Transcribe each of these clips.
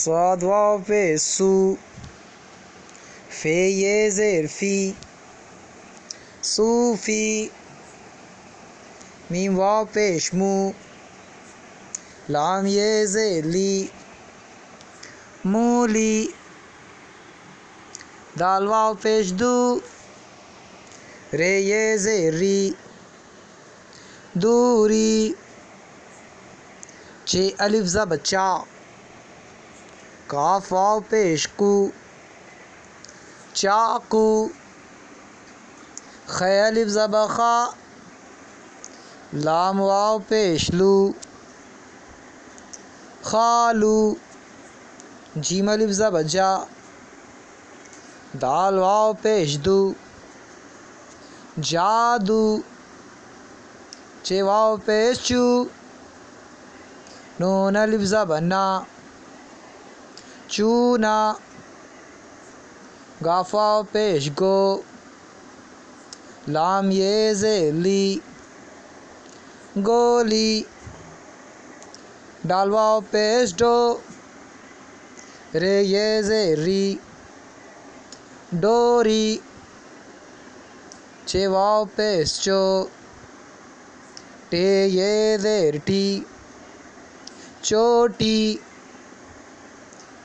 صاد واو پیش سو، فے یہ زیر فی، صوفی، میم واو پیش مو، لام یہ زیر لی، مولی، دال واو پیش دو، رے یہ زیر ری، دوری، چے الف زب چا، کاف واو پیش کو، چاقو، خے الف زب خا، لام واو پیش لو، خالو، جیم الف زب جا، دال واو پیش دو، جادو، چے واو پیش چو، نون الف زب نا، چونا، گاف واو پیش گو، لام یہ زیر لی، گولی، ڈال واو پیش ڈو، رے یہ زیر ری، ڈوری، چے واو پیش چو، ٹے یہ زیر ٹی، چوٹی،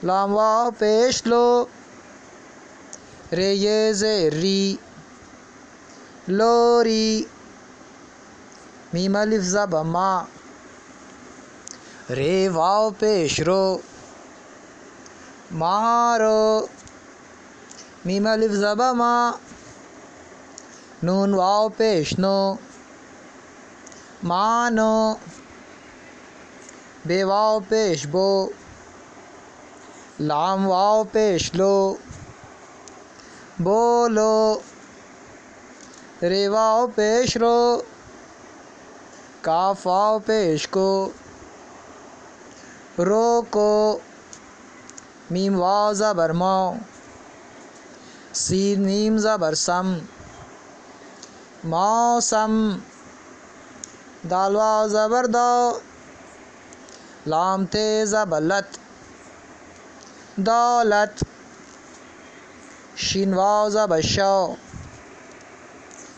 لام واو پیش لو، رے یہ زیر ری، لوری، میم الف زب ما، رے واو پیش رو، مارو، میم الف زب ما، نون واو پیش نو، مانو، بے واو پیش بو، لام واو پیش لو، بولو، رے واو پیش رو، کاف واو پیش کو، روکو، میم واو زبر مو، سین میم زبر سم، موسم، دال واو زبر دو، لام تے زبر لت، دولت، شین واو زبر شو،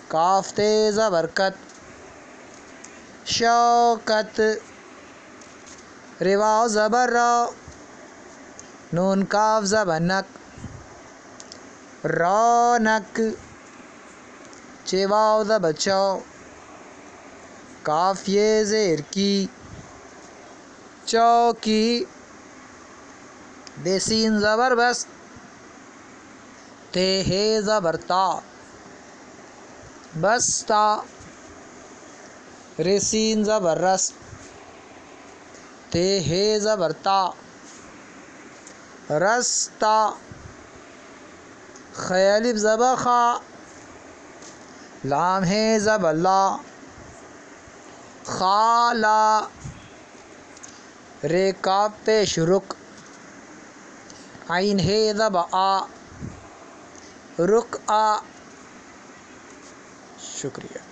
کاف تے زبر کت، شوکت، رے واو زبر رو، نون کاف زبر نک، رونق، چے واو زبر چو، کاف یہ زیر کی، چوکی، بے سین زبر بس، تے ہے زبر تا، بستا، رے سین زبر رس، تے ہے زبر تا، رستا، خے الف زبر خا، لام ہے زبر لا، خالا، رے کاف پیش رک، عین ہے زبر آ، رک آ. شکریہ.